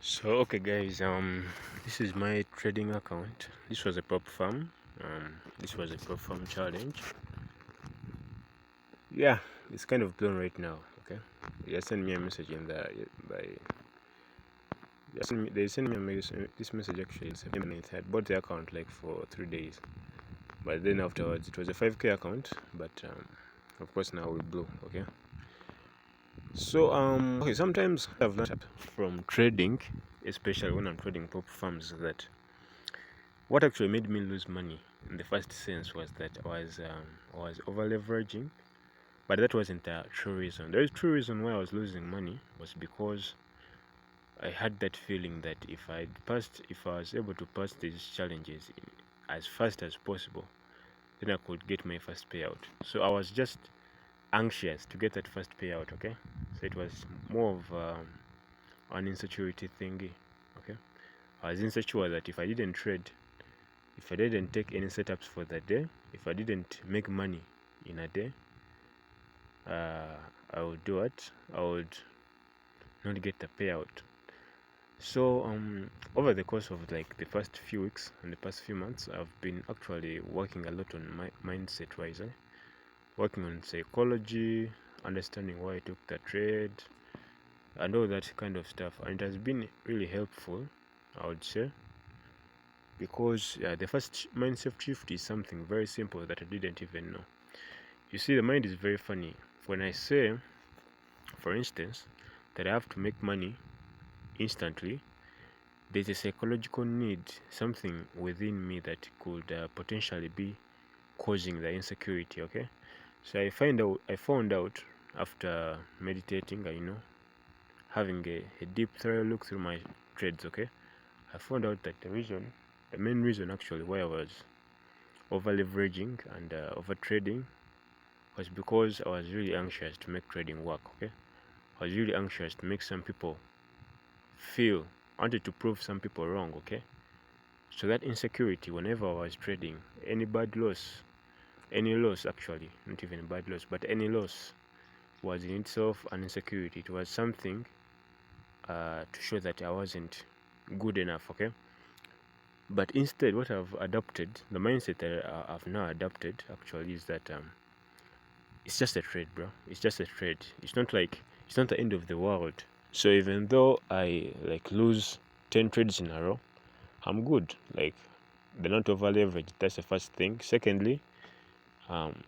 So okay guys, this is my trading account. This was a prop farm. This was a prop farm challenge. Yeah, it's kind of blown right now. Okay, they sent me a message in the by they sent me this message actually in 7 minutes. I bought the account like for 3 days, but then afterwards it was a 5K account, but of course now we blew. Okay, so okay, sometimes I've learned from trading, especially when I'm trading prop farms, that what actually made me lose money in the first sense was that I was over leveraging, but that wasn't the true reason. The true reason why I was losing money was because I had that feeling that if I was able to pass these challenges as fast as possible, then I could get my first payout. So I was just anxious to get that first payout. Okay, so it was more of an insecurity thingy. Okay, I was insecure that if I didn't take any setups for the day, if I didn't make money in a day, I would do it. I would not get the payout. So over the course of like the past few weeks and the past few months, I've been actually working a lot on my mindset wise, working on psychology, understanding why I took the trade, and all that kind of stuff. And it has been really helpful, I would say, because the first mindset shift is something very simple that I didn't even know. You see, the mind is very funny. When I say, for instance, that I have to make money instantly, there's a psychological need, something within me that could potentially be causing the insecurity. Okay, so I found out after meditating, having a deep, thorough look through my trades. Okay, I found out that the main reason actually why I was over leveraging and over trading was because I was really anxious to make trading work. Okay, I was really anxious to make some people feel, I wanted to prove some people wrong. Okay, so that insecurity, whenever I was trading, any loss actually, not even bad loss, but any loss was in itself an insecurity. It was something to show that I wasn't good enough. Okay, but instead, what I've adopted, the mindset that I've now adopted actually is that it's just a trade, bro. It's just a trade. It's not the end of the world. So even though I like lose 10 trades in a row, I'm good. Like, they're not over leveraged. That's the first thing. Secondly,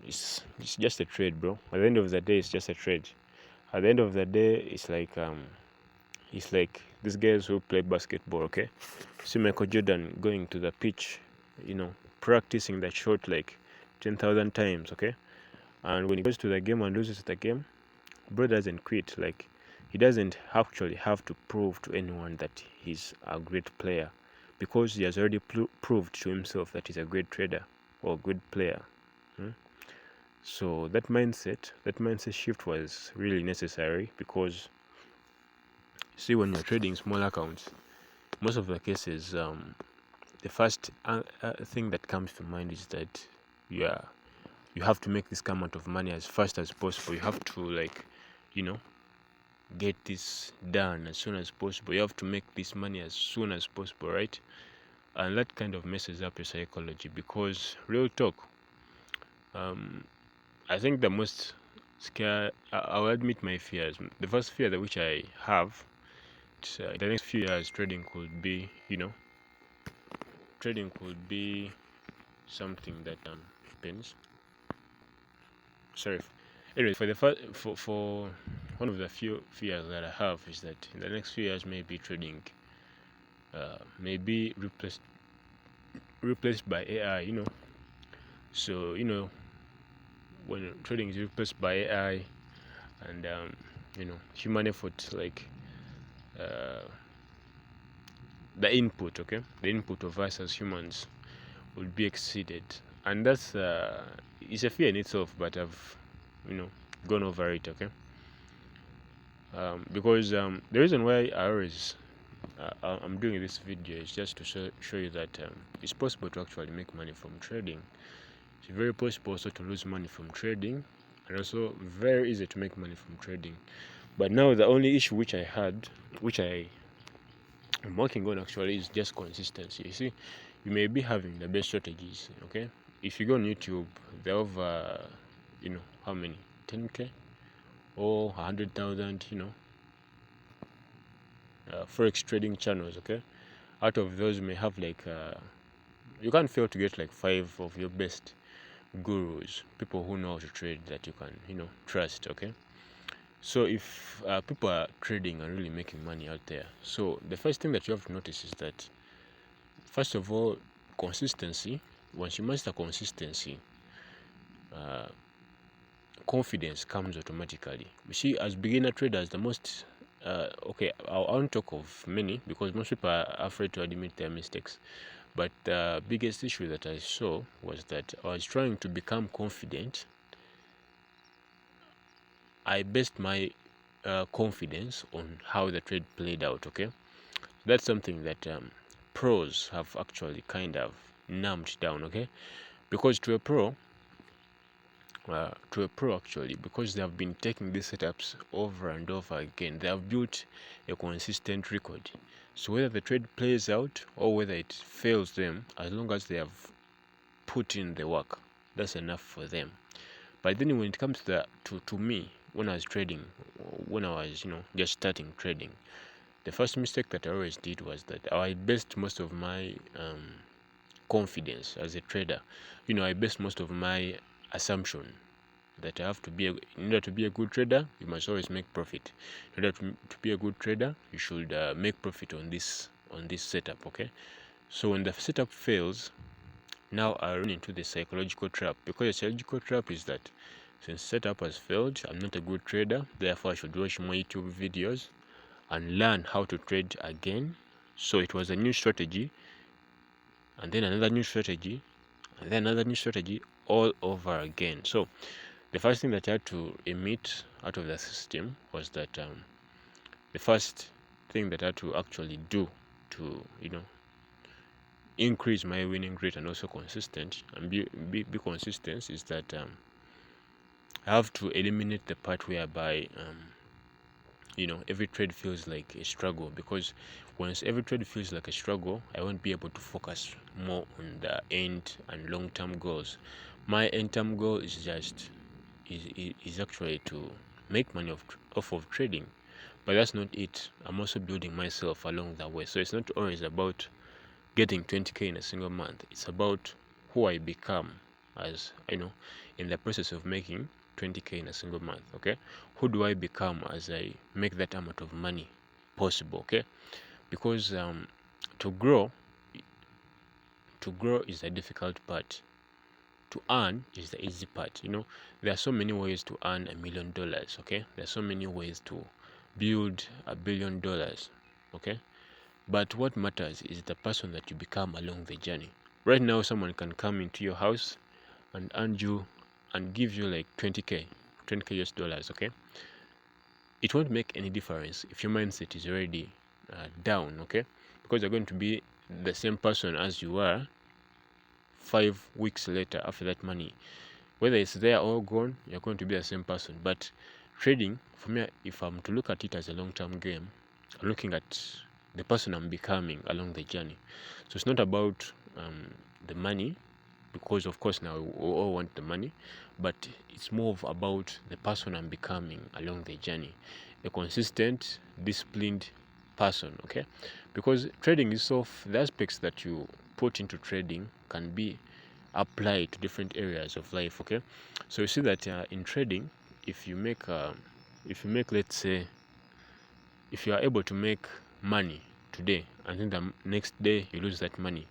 it's just a trade, bro. At the end of the day, it's just a trade. At the end of the day, it's like these guys who play basketball. Okay, see Michael Jordan going to the pitch, practicing that shot like 10,000 times. Okay, and when he goes to the game and loses the game, bro doesn't quit. Like, he doesn't actually have to prove to anyone that he's a great player, because he has already proved to himself that he's a great trader or good player. So that mindset shift was really necessary, because see, when you're trading small accounts, most of the cases, the first thing that comes to mind is that yeah, you have to make this amount of money as fast as possible. You have to, like, get this done as soon as possible. You have to make this money as soon as possible, right? And that kind of messes up your psychology, because real talk, I think the most scare, I'll admit my fears. The first fear that which I have, the next few years, trading could be something that happens. Sorry. Anyway, for the first, for one of the few fears that I have is that in the next few years, maybe trading may be replaced by AI. So when trading is replaced by AI, and human effort, like uh, the input, okay, the input of us as humans will be exceeded, and that's it's a fear in itself, but I've gone over it. Okay, because the reason why I'm doing this video is just to show you that it's possible to actually make money from trading. It's very possible also to lose money from trading, and also very easy to make money from trading. But now the only issue which I I'm working on actually is just consistency. You see, you may be having the best strategies, okay? If you go on YouTube, they have, how many? 10K or 100,000, forex trading channels, okay? Out of those, you may have like, you can't fail to get like 5 of your best gurus, people who know how to trade that you can, trust, okay? So if people are trading and really making money out there, so the first thing that you have to notice is that, first of all, consistency. Once you master consistency, confidence comes automatically. You see, as beginner traders, the most okay, I won't talk of many because most people are afraid to admit their mistakes. But the biggest issue that I saw was that I was trying to become confident. I based my confidence on how the trade played out. Okay, that's something that pros have actually kind of numbed down. Okay, because to a pro actually, because they have been taking these setups over and over again, they have built a consistent record. So whether the trade plays out or whether it fails them, as long as they have put in the work, that's enough for them. But then when it comes to me, when I was trading, when I was just starting trading, the first mistake that I always did was that I based most of my confidence as a trader. I based most of my assumption that I have to be in order to be a good trader, you must always make profit. In order to be a good trader, you should make profit on this setup. Okay, so when the setup fails, now I run into the psychological trap, because the psychological trap is that since setup has failed, I'm not a good trader, therefore I should watch more YouTube videos and learn how to trade again. So it was a new strategy, and then another new strategy, and then another new strategy, all over again. So the first thing that I had to emit out of the system was that the first thing that I had to actually do to increase my winning rate and also consistent and be consistent is that I have to eliminate the part whereby every trade feels like a struggle, because once every trade feels like a struggle, I won't be able to focus more on the end and long-term goals. My end-term goal is just is actually to make money off of trading, but that's not it. I'm also building myself along that way. So it's not always about getting 20K in a single month. It's about who I become as in the process of making 20K in a single month. Okay, who do I become as I make that amount of money possible? Okay, because to grow is the difficult part. To earn is the easy part. There are so many ways to earn $1 million. Okay, there are so many ways to build $1 billion. Okay, but what matters is the person that you become along the journey. Right now, someone can come into your house and earn you and give you like 20K US dollars. Okay, it won't make any difference if your mindset is already down. Okay, because you're going to be the same person as you were 5 weeks later after that money. Whether it's there or gone, you're going to be the same person. But trading, for me, if I'm to look at it as a long-term game, I'm looking at the person I'm becoming along the journey. So it's not about the money, because of course now we all want the money, but it's more about the person I'm becoming along the journey, a consistent, disciplined person. Okay, because trading itself, the aspects that you put into trading can be applied to different areas of life. Okay, so you see that in trading, if you make let's say, if you are able to make money today and then the next day you lose that money,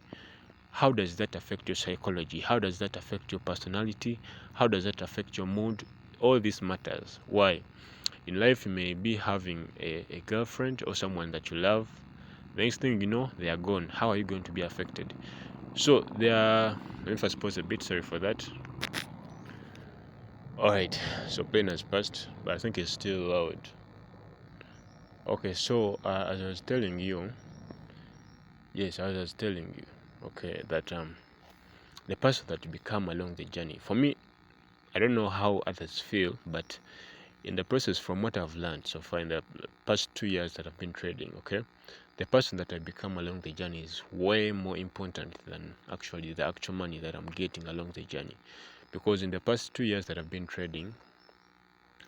how does that affect your psychology? How does that affect your personality? How does that affect your mood? All this matters. Why? In life, you may be having a girlfriend or someone that you love. The next thing you know, they are gone. How are you going to be affected? So there are, let me first pause a bit, sorry for that. Alright, so plane has passed, but I think it's still loud. Okay, so as I was telling you, okay, that the person that you become along the journey. For me, I don't know how others feel, but in the process, from what I've learned so far in the past 2 years that I've been trading, okay, the person that I become along the journey is way more important than actually the actual money that I'm getting along the journey. Because in the past 2 years that I've been trading,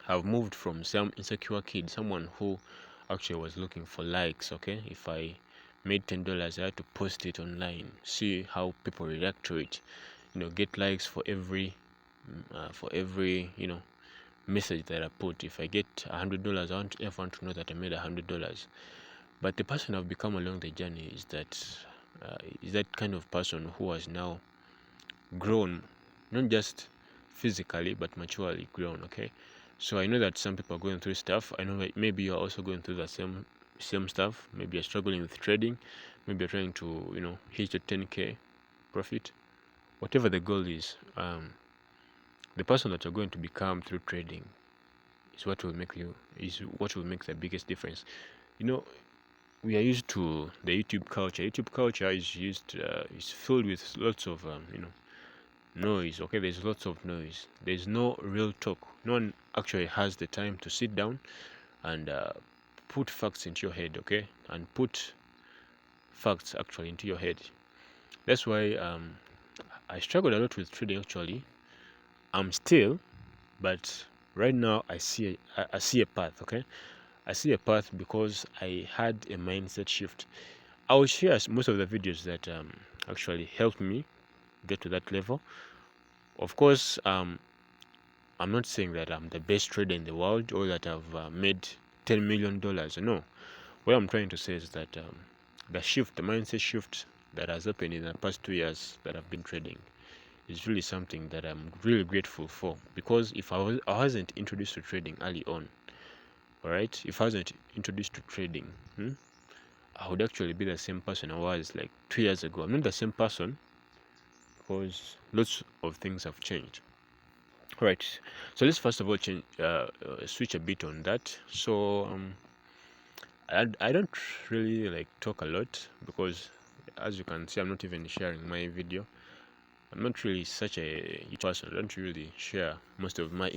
I've moved from some insecure kid, someone who actually was looking for likes. Okay, if I made $10, I had to post it online, see how people react to it, get likes for every message that I put. If I get $100, I want everyone to know that I made $100. But the person I've become along the journey is that kind of person who has now grown, not just physically but maturely grown. Okay, so I know that some people are going through stuff. I know that maybe you're also going through the same stuff. Maybe you're struggling with trading, maybe you're trying to hit your 10k profit. Whatever the goal is, the person that you're going to become through trading is what will make the biggest difference. We are used to the YouTube culture. YouTube culture is filled with lots of noise. Okay, there's lots of noise. There's no real talk. No one actually has the time to sit down and put facts into your head. Okay, and put facts actually into your head. That's why I struggled a lot with trading. Actually, I'm still, but right now I see a path. Okay, I see a path because I had a mindset shift. I will share most of the videos that actually helped me get to that level. Of course, I'm not saying that I'm the best trader in the world or that I've made $10 million. No, what I'm trying to say is that the mindset shift that has happened in the past 2 years that I've been trading is really something that I'm really grateful for. Because if I wasn't introduced to trading early on, all right, if I wasn't introduced to trading, I would actually be the same person I was like 2 years ago. I'm not the same person because lots of things have changed. All right, so let's first of all switch a bit on that. So I don't really like talk a lot because, as you can see, I'm not even sharing my video. I'm not really such a person. I don't really share most of my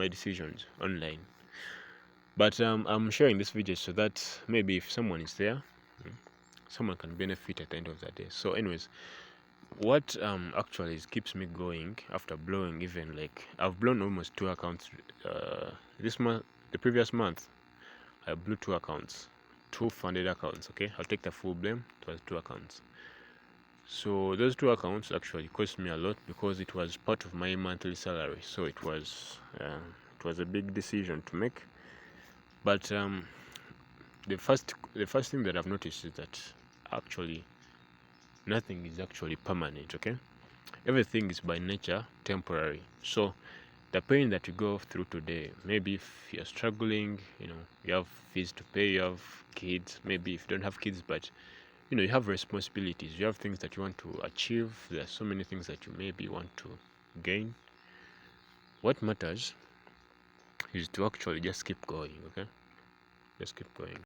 decisions online. But I'm sharing this video so that maybe if someone is there, someone can benefit at the end of the day. So anyways, what actually keeps me going after blowing, even like I've blown almost 2 accounts this month. The previous month I blew 2 accounts, 2 funded accounts. Okay, I'll take the full blame. It was 2 accounts. So those 2 accounts actually cost me a lot because it was part of my monthly salary. So it was a big decision to make. But the first thing that I've noticed is that actually nothing is actually permanent. Okay, everything is by nature temporary. So the pain that you go through today, maybe if you're struggling, you have fees to pay, you have kids, maybe if you don't have kids, but you have responsibilities, you have things that you want to achieve, there are so many things that you maybe want to gain. What matters is to actually just keep going. Okay, just keep going.